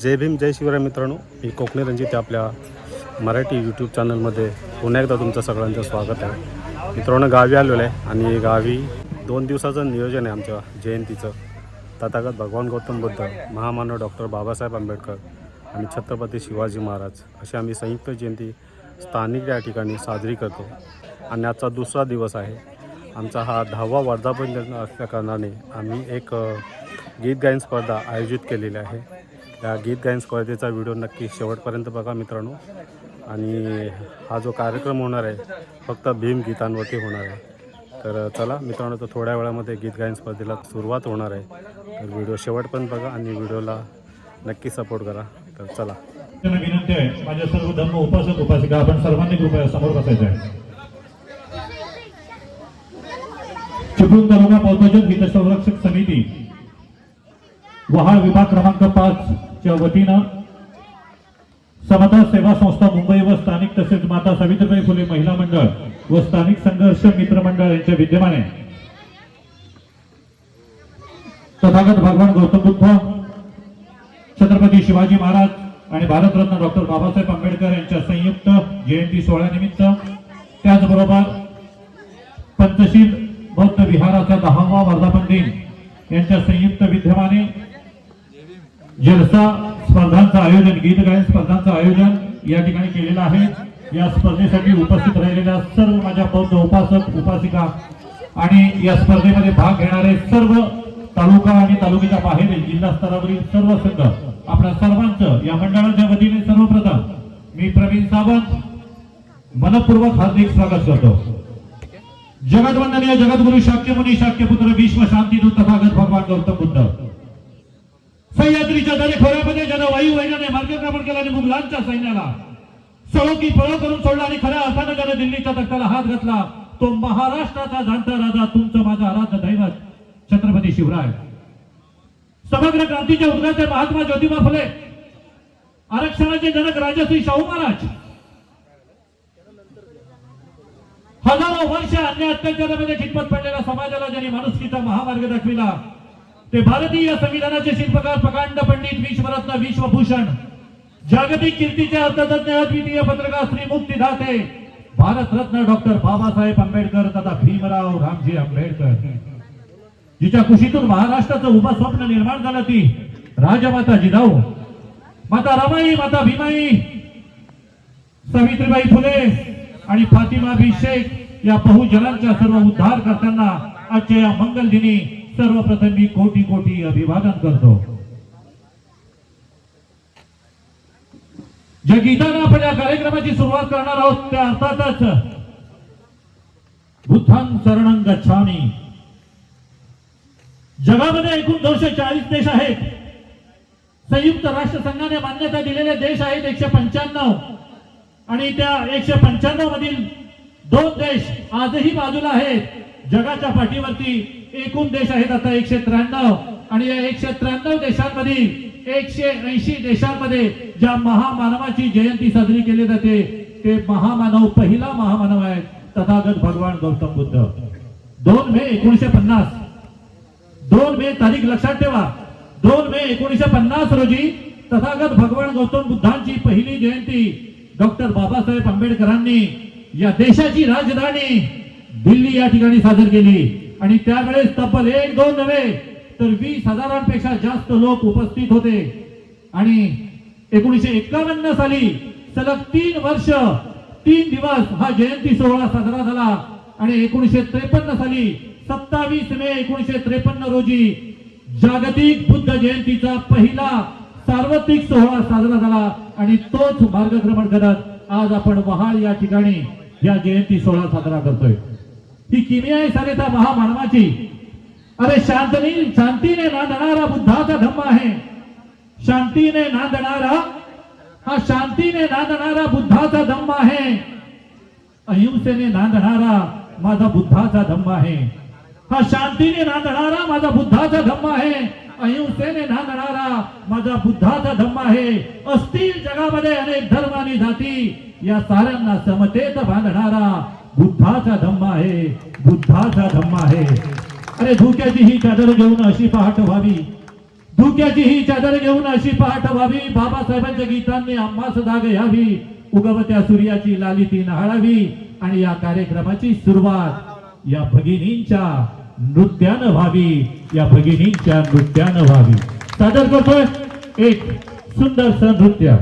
जय भीम जय शिवराय मित्रांनो, मी कोकणी रणजित आपल्या मराठी यूट्यूब चॅनलमध्ये पुन्हा एकदा तुमचं सगळ्यांचं स्वागत आहे. मित्रांनो, गावी आलेलो आहे आणि गावी 2 दिवसाचं नियोजन आहे आमच्या जयंतीचं. तथागत भगवान गौतम बुद्ध, महामानव डॉक्टर बाबासाहेब आंबेडकर आणि छत्रपती शिवाजी महाराज अशी आम्ही संयुक्त जयंती स्थानिक या ठिकाणी साजरी करतो. आणि आजचा दुसरा दिवस आहे. आमचा हा 10वा वर्धापन दिन असल्या कारणाने आम्ही एक गीत गायन स्पर्धा आयोजित केलेली आहे. त्या गीत गायन स्पर्धेचा व्हिडिओ नक्की शेवटपर्यंत बघा मित्रांनो. आणि हा जो कार्यक्रम होणार आहे फक्त भीम गीतांवरती होणार आहे. तर चला मित्रांनो, तर थोड्या वेळामध्ये गीत गायन स्पर्धेला सुरुवात होणार आहे. तर व्हिडिओ शेवटपर्यंत बघा आणि व्हिडिओला नक्की सपोर्ट करा. तर चला. विनंती आहे, माझ्या सर्व धर्म उपासक उपासिका आपण सर्वांनी कृपया समोर बसायचं आहे. चिपळूण तालुका पौतजन हित संरक्षक समिती वहाळ विभाग क्रमांक 5 च्या वतीनं समता सेवा संस्था मुंबई व स्थानिक तसेच माता सावित्रीबाई फुले महिला मंडळ व स्थानिक संघर्ष मित्र मंडळ यांच्या विद्यमाने तथागत भगवान गौतम बुद्ध, छत्रपती शिवाजी महाराज आणि भारतरत्न डॉक्टर बाबासाहेब आंबेडकर यांच्या संयुक्त जयंती सोहळ्यानिमित्त, त्याचबरोबर पंचशील बौद्ध विहाराचा 10वा वर्धापन दिन यांच्या संयुक्त विद्यमाने जलसा स्पर्धांचं आयोजन, गीत गायन स्पर्धांचं आयोजन या ठिकाणी केलेलं आहे. या स्पर्धेसाठी उपस्थित राहिलेल्या सर्व माझ्या बौद्ध उपासक उपासिका आणि या स्पर्धेमध्ये भाग घेणारे सर्व तालुका आणि तालुक्याच्या बाहेरील जिल्हा स्तरावरील सर्व संघ, आपल्या सर्वांचं या मंडळाच्या वतीने सर्वप्रथम मी प्रवीण सावंत मनपूर्वक हार्दिक स्वागत करतो. जगद्वंदनीय जगद्गुरु शाक्यमुनी शाक्यपुत्र विश्व शांतीदूत तथागत भगवान गौतम बुद्ध सह्याद्रीच्या दरे खोऱ्यामध्ये ज्यानं वायुवेगाने मार्गक्रमण केला आणि मुघलांच्या सैन्याला सळोकी पळो करून सोडला आणि खऱ्या अर्थानं ज्यानं दिल्लीच्या तख्ताला हात घातला, तो महाराष्ट्राचा जाणता राजा, तुमचं माझं आराध्य दैवत छत्रपती शिवराय. समग्र क्रांतीचे उद्गाते महात्मा ज्योतिबा फुले, आरक्षणाचे जनक राजश्री शाहू महाराज, हजारो वर्ष अन्याय अत्याचारामध्ये खितपत पडलेल्या समाजाला ज्यांनी माणुसकीचा महामार्ग दाखविला, ते भारतीय संविधानाचे शिल्पकार प्रकांड पंडित, विश्वरत्न, विश्वभूषण, जागतिक कीर्तीचे अर्थतज्ञ, अद्वितीय पत्रकार, श्री मुक्तिदाते, भारतरत्न डॉक्टर बाबासाहेब आंबेडकर तथा भीमराव रामजी आंबेडकर, जिच्या कुशीतून महाराष्ट्राचं उभं स्वप्न निर्माण झालं, ती राजमाता जिजाऊ, माता रमाई, माता भीमाई, सावित्रीबाई फुले आणि फातिमा बी शेख या बहुजनांच्या सर्व उद्धार करताना आजच्या या मंगल दिनी सर्वप्रथम मी कोटी कोटी अभिवादन करतो. ज्या गीताने आपण या कार्यक्रमाची सुरुवात करणार आहोत त्या अर्थातच बुद्धं शरणं गच्छामि. जगामध्ये एकूण 240 देश आहेत. संयुक्त राष्ट्र संघाने मान्यता दिलेले देश आहेत 195 आणि त्या 195 मधील 2 देश आजही बाजूला आहेत. जगाच्या पाठीवरती एकूण देश आहेत आता 193 आणि या 193 देशांमधील 180 देशांमध्ये ज्या महामानवाची जयंती साजरी केली जाते ते महामानव, पहिला महामानव आहे तथागत भगवान गौतम बुद्ध. 2 मे 1950, 2 मे तारीख लक्षात ठेवा, 2 मे 1950 रोजी तथागत भगवान गौतम बुद्धांची पहिली जयंती डॉक्टर बाबासाहेब आंबेडकरांनी या देशाची राजधानी दिल्ली या ठिकाणी साजरी केली. आणि त्यावेळेस तब्बल 1-2 नव्हे तर 20,000पेक्षा जास्त लोक उपस्थित होते. आणि 1951 साली सलग 3 वर्ष 3 दिवस हा जयंती सोहळा साजरा झाला. आणि 1953 साली 27 मे 1953 रोजी जागतिक बुद्ध जयंतीचा पहिला सार्वत्रिक सोहळा साजरा झाला. आणि तोच मार्गक्रमण करत आज आपण वहाळ या ठिकाणी या जयंती सोहळा साजरा करतोय. ही किमया आहे सारे त्या महामानवाची. अरे शांतीने नांदणारा बुद्धाचा धम्म आहे. शांतीने नांदणारा, हा शांतीने नांदणारा बुद्धाचा धम्म आहे. अहिंसेने नांदणारा माझा बुद्धाचा धम्म आहे. हा शांतीने नांदणारा माझा बुद्धाचा धम्म आहे. अहिंसेने नांदणारा माझा बुद्धाचा धम्म आहे. असतील जगामध्ये अनेक धर्म आणि जाती, या साऱ्यांना समतेत बांधणारा बुद्धाचा धम्म आहे. बुद्धाचा धम्म आहे. अरे धुक्याची ही चादर घेऊन अशी पहाट व्हावी, धुक्याची ही चादर घेऊन अशी पहाट व्हावी, बाबासाहेबांच्या गीतांनी आम्हास धाग यावी, उगवत्या सूर्याची लालिती न्हाळावी आणि या कार्यक्रमाची सुरुवात या भगिनींच्या नृत्यानं व्हावी, या भगिनींच्या नृत्यानं व्हावी. सादर करतोय एक सुंदरसं नृत्य.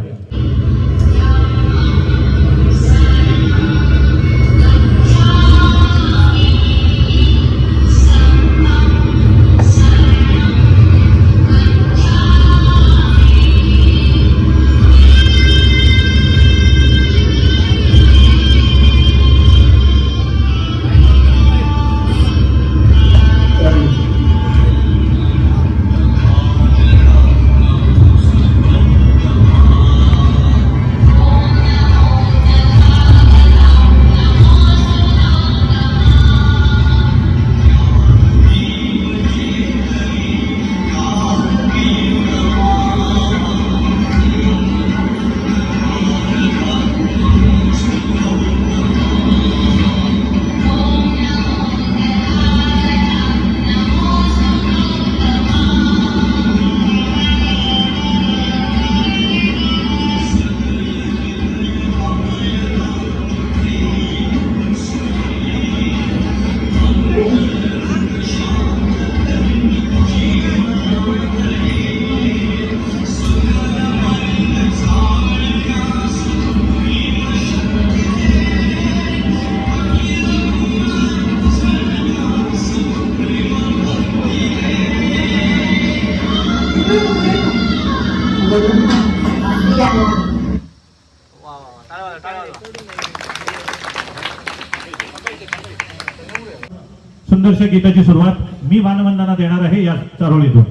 सुंदरशा गीताची सुरुवात मी मानवंदना देणार आहे या चारोळीतून.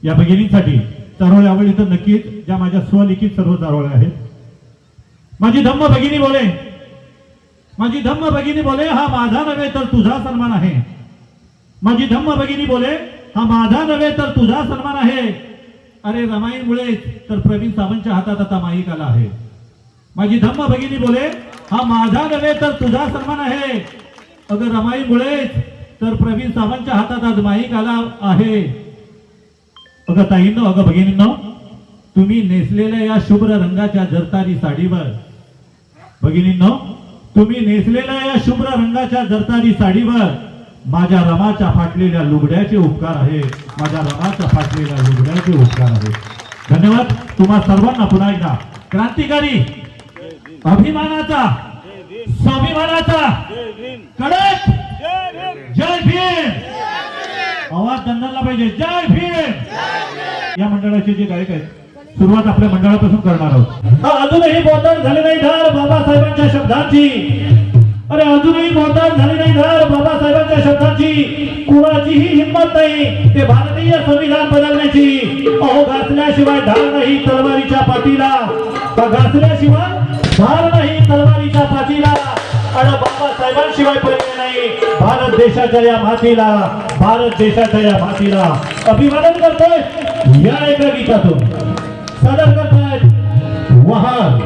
या भगिनींसाठी चारोळी आवडली तर नक्कीच, ज्या माझ्या स्वलिखित सर्व चारोळ्या आहेत. माझी धम्म भगिनी बोले, माझी धम्म भगिनी बोले, हा माझा नव्हे तर तुझा सन्मान आहे. माझी धम्म भगिनी बोले, हा माझा नव्हे तर तुझा सन्मान आहे. अरे रमाईमुळे तर प्रवीण सावंतच्या हातात आता माईक आला आहे. माझी धम्म भगिनी बोले, हा माझा नव्हे तर तुझा सन्मान आहे. अगं रमाईमुळेच तर प्रवीण सावंतच्या हातात आज माईक आला आहे. अगं ताईंनो, अगं भगिनींनो, तुम्ही नेसलेल्या या शुभ्र रंगाच्या जरतारी साडीवर, भगिनींनो, तुम्ही नेसलेल्या या शुभ्र रंगाच्या जरतारी साडीवर माझ्या रमाच्या फाटलेल्या लुगड्याचे उपकार आहे. माझ्या रमाच्या फाटलेल्या लुगड्याचे उपकार आहे. धन्यवाद तुम्हा सर्वांना. पुन्हा एकदा क्रांतिकारी, अभिमानाचा, स्वाभिमानाचा कडक जय भीम आवाज दंडाला पाहिजे. जय भीम. या मंडळाचे जे गायक आहेत, सुरुवात आपल्या मंडळापासून करणार आहोत. अजूनही बोलताना झाले नाही धार बाबासाहेबांच्या शब्दांची. अरे अजूनही बोलताना झाली नाही धार बाबासाहेबांच्या शब्दांची. कुणाचीही हिंमत नाही ते भारतीय संविधान बदलण्याची. अहो घासल्याशिवाय ढाल नाही तलवारीच्या पाठीला, घासल्याशिवाय ढाल नाही तलवारीच्या पाठीला. आणि बाबासाहेबांशिवाय पर्याय नाही भारत देशाच्या या मातीला, भारत देशाच्या या मातीला. अभिवादन करतोय या एका गीतातून. सादर करतायत वहाल.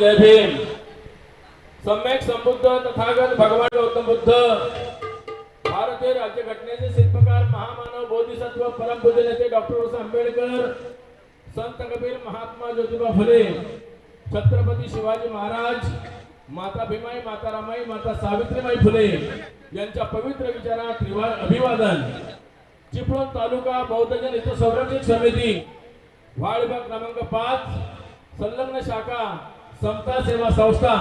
जय भीम। सम्यक संबुद्ध तथागत भगवान गौतम बुद्ध, भारतीय राज्यघटनेचे शिल्पकार, महामानव, बोधिसत्व, परमपूज्य नेते डॉक्टर बाबासाहेब आंबेडकर, संत कबीर, महात्मा ज्योतिबा फुले, छत्रपती शिवाजी महाराज, माता भीमाई, माता रमाई, माता सावित्रीबाई फुले यांच्या पवित्र विचारात अभिवादन। चिपळूण तालुका बौद्धजन हित संरक्षक समिती, वार्ड विभाग क्रमांक 5, संलग्न शाखा, समता सेवा संस्था,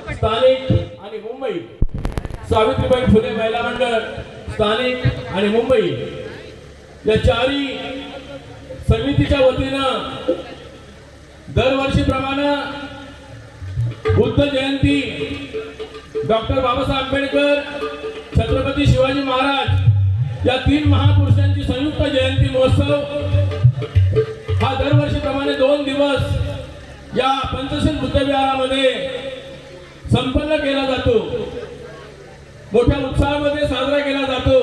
स्थानिक आणि मुंबई, सावित्रीबाई फुले महिला मंडळ, स्थानिक आणि मुंबई या चारी समितीच्या वतीनं दरवर्षीप्रमाणे बुद्ध जयंती, डॉक्टर बाबासाहेब आंबेडकर, छत्रपती शिवाजी महाराज या 3 महापुरुषांची संयुक्त जयंती महोत्सव हा दरवर्षीप्रमाणे 2 दिवस या पंचशील बुद्धविहारामध्ये संपन्न केला जातो, मोठ्या उत्साहामध्ये साजरा केला जातो।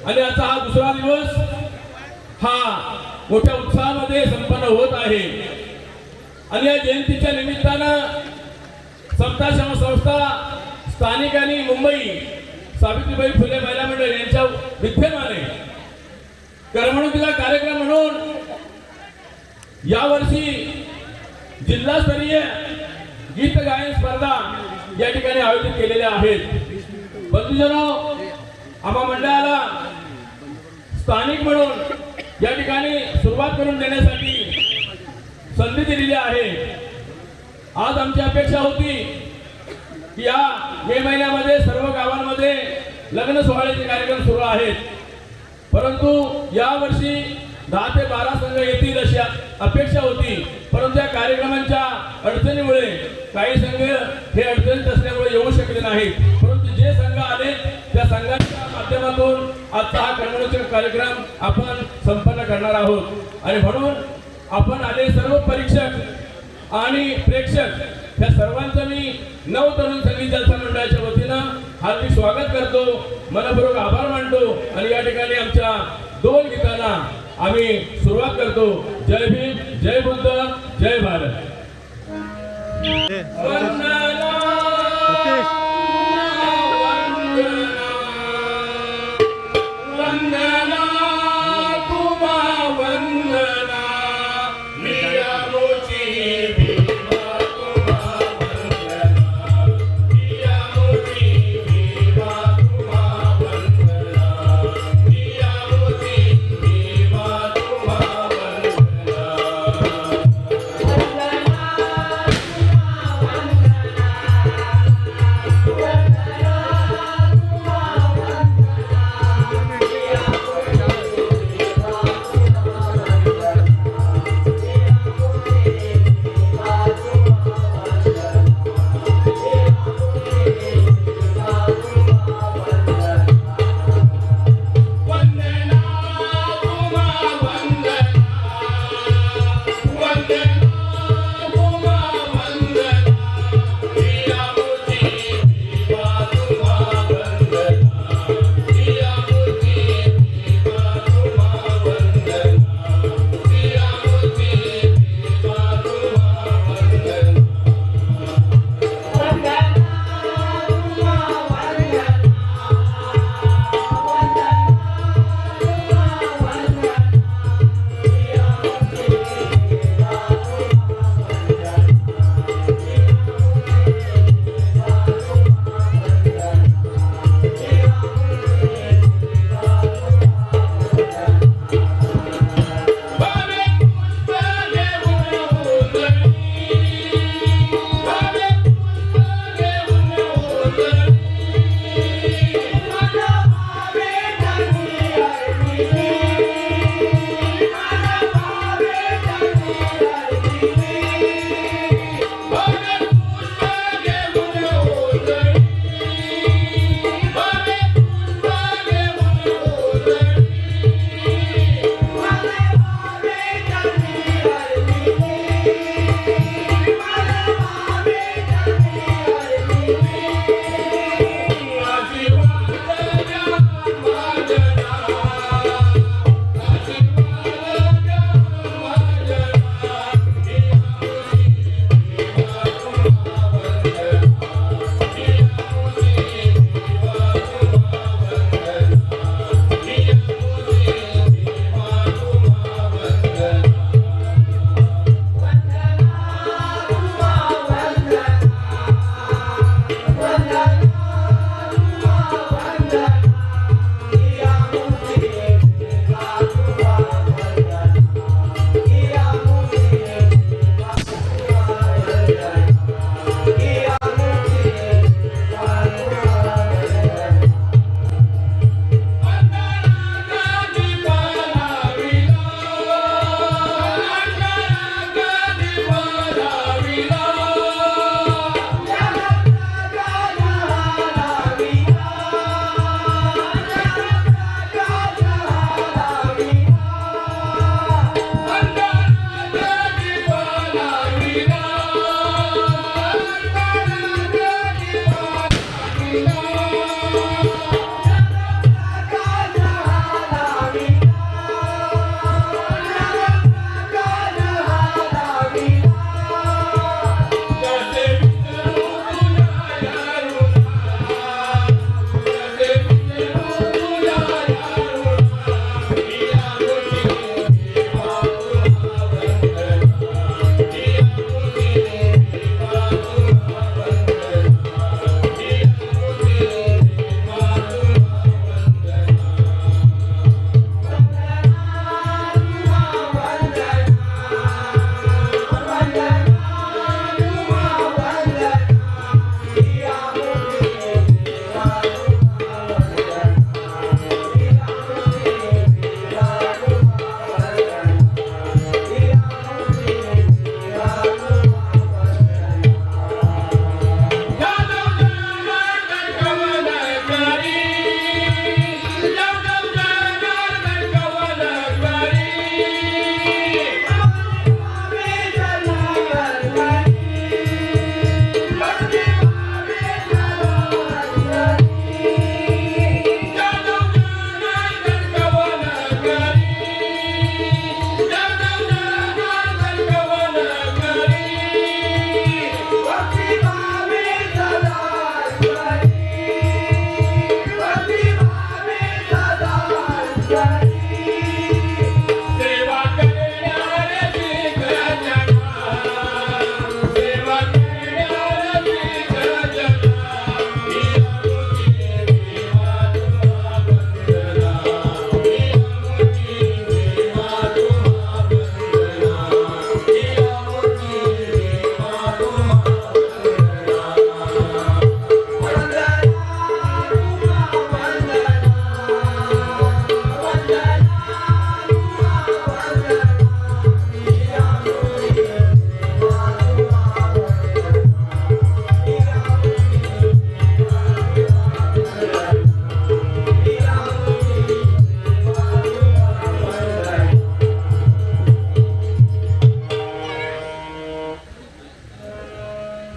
आणि आजचा हा दुसरा दिवस हा मोठ्या उत्साहामध्ये संपन्न होत आहे। आणि या जयंतीच्या निमित्तानं समता सेवा संस्था, स्थानिक आणि मुंबई, सावित्रीबाई फुले महिला मंडळ यांच्या विद्यमाने करमणुकीचा कार्यक्रम म्हणून यावर्षी जिल्हास्तरीय गीत गायन स्पर्धा या ठिकाणी आयोजित केलेल्या आहेत। बंधुजनो, आम्हा मंडळाला स्थानिक म्हणून या ठिकाणी सुरुवात करून देण्यासाठी संधी दिलेली आहे। आज आमची अपेक्षा होती की या मे महिन्यामध्ये सर्व गावांमध्ये लग्न सोहळ्याचे कार्यक्रम सुरू आहेत, परंतु यावर्षी 10 ते 12 संघ येतील अशी अपेक्षा होती। परंतु या कार्यक्रमांच्या अडचणीमुळे काही संघ हे अडचणीत असल्यामुळे येऊ शकले नाहीत, परंतु जे संघ आले त्या संघाच्या माध्यमातून आजचा हा करमणुकीचा कार्यक्रम आपण संपन्न करणार आहोत। आणि म्हणून आपण आले सर्व परीक्षक आणि प्रेक्षक या सर्वांचं मी नव तरुण संगीत जलसा मंडळाच्या वतीनं हार्दिक स्वागत करतो, मनपूर्वक आभार मानतो। आणि या ठिकाणी आमच्या 2 गीतांना आम्ही सुरुवात करतो। जय भीम, जय बुद्ध, जय भारत। वंदना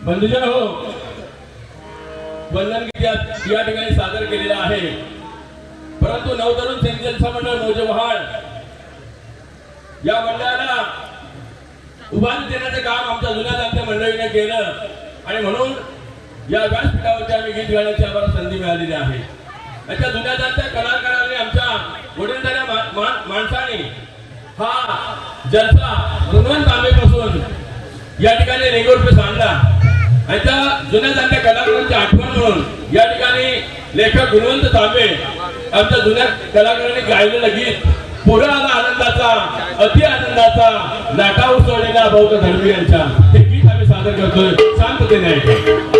बंधुजन हो, वंदन गीत या ठिकाणी सादर केलेलं आहे. परंतु नवतरुण सेना जलसा मंडळ मौजेवहाळ या मंडळाला उभारी देण्याचं काम आमच्या जुन्या जाणत्या मंडळीने केलं आणि म्हणून या व्यासपीठावरती आम्ही गीत गाण्याची आम्हाला संधी मिळालेली आहे. याच्या जुन्या जाणत्या कलाकारांनी आमच्या वडीलधाऱ्या माणसाने हा जलसा गुणवंत तांबेपासून या ठिकाणी रेगोरपेस आणला. आणि त्या जुन्या जाणत्या कलाकारांची आठवण म्हणून या ठिकाणी लेखक गुणवंत तांबे आमच्या जुन्या कलाकारांनी गायलेलं गीत पुढे आला आनंदाचा अति आनंदाचा लाटा उसळलेला बौद्ध धर्मी यांच्या हे गीत आम्ही सादर करतोय. शांततेने ऐका.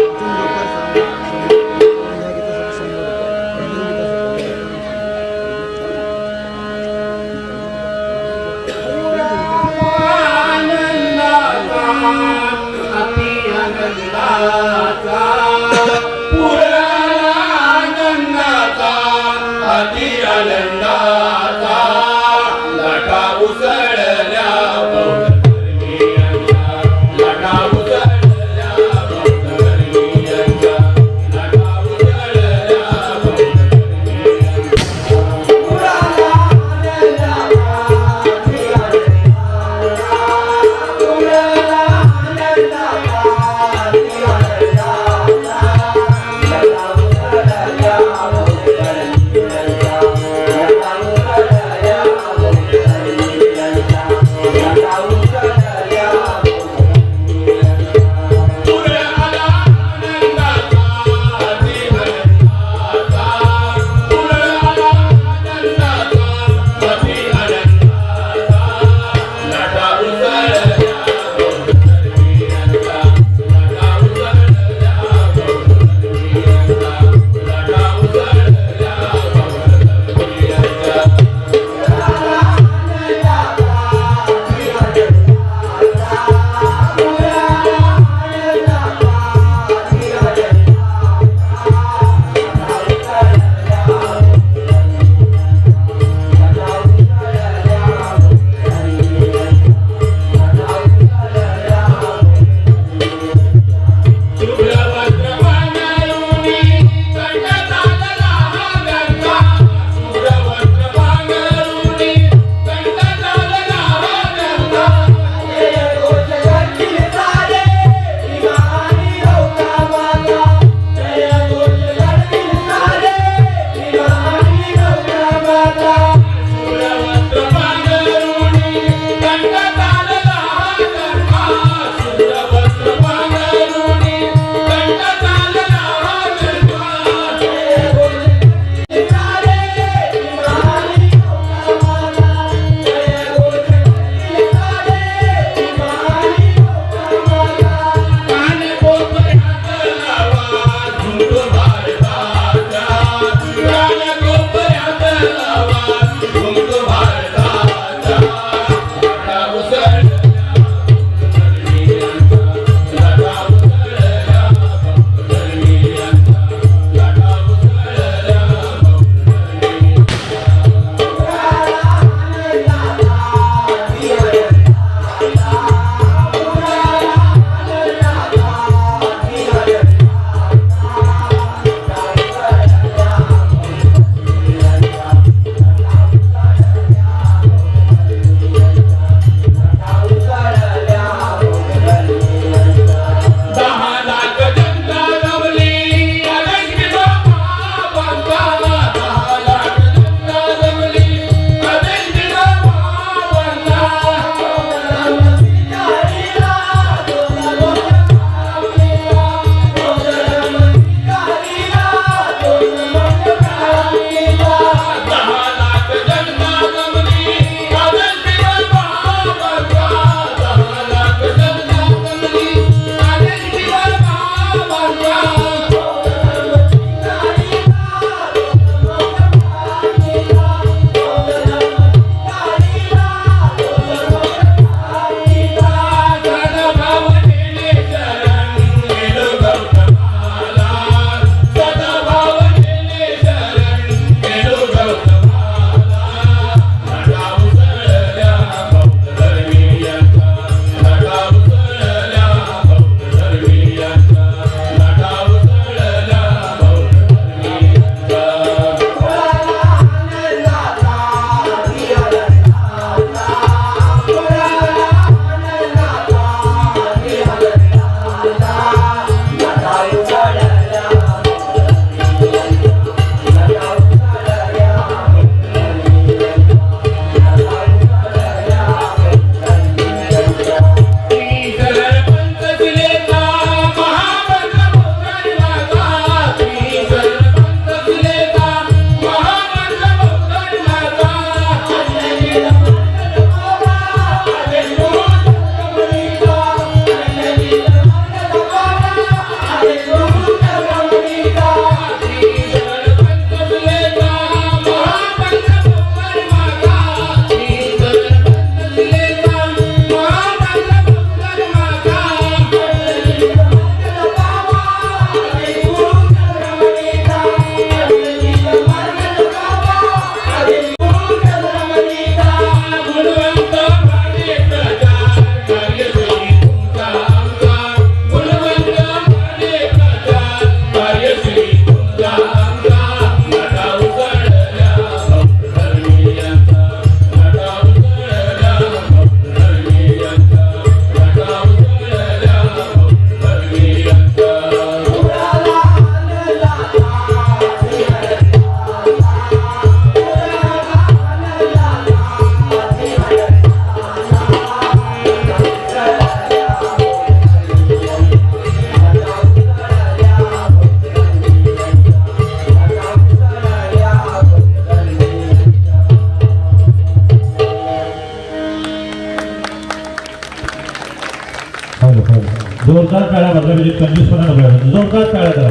ऐवजी कंजूसपणा नको आहे. जोरदार टाळ्या करा.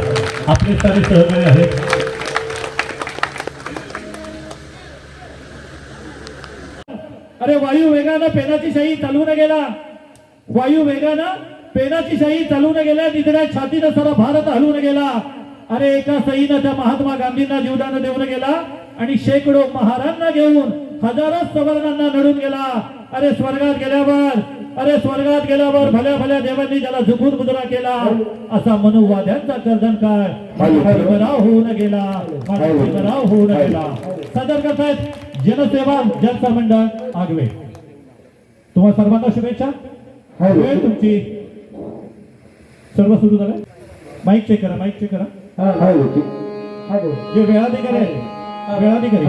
आपले सारे सहकारी आहेत. अरे वायू वेगानं पेनाची शाही चालवून गेला. वायू वेगानं पेनाची शाही चालवून गेला. निधड्या छातीनं सारा भारत हलवून गेला. अरे एका सईनं त्या महात्मा गांधींना जीवदान देऊन गेला आणि शेकडो महारांना घेऊन हजारो सवर्णांना लढून गेला. अरे स्वर्गात गेल्यावर भल्या भल्या देवांनी ज्याला झुकून मुजरा केला असा मनुवाद्यांचा कर्दनकार भीमराव होऊन गेला. भीमराव होऊन गेला. सादर करतायत जनसेवा जनता मंडळ आगवे. तुम्हाला सर्वांना शुभेच्छा. वेळ तुमची सर्व सुरू झालं. माईक चेक करा. माईक चेक करा. जे वेळाधिकारी आहे वेळाधिकारी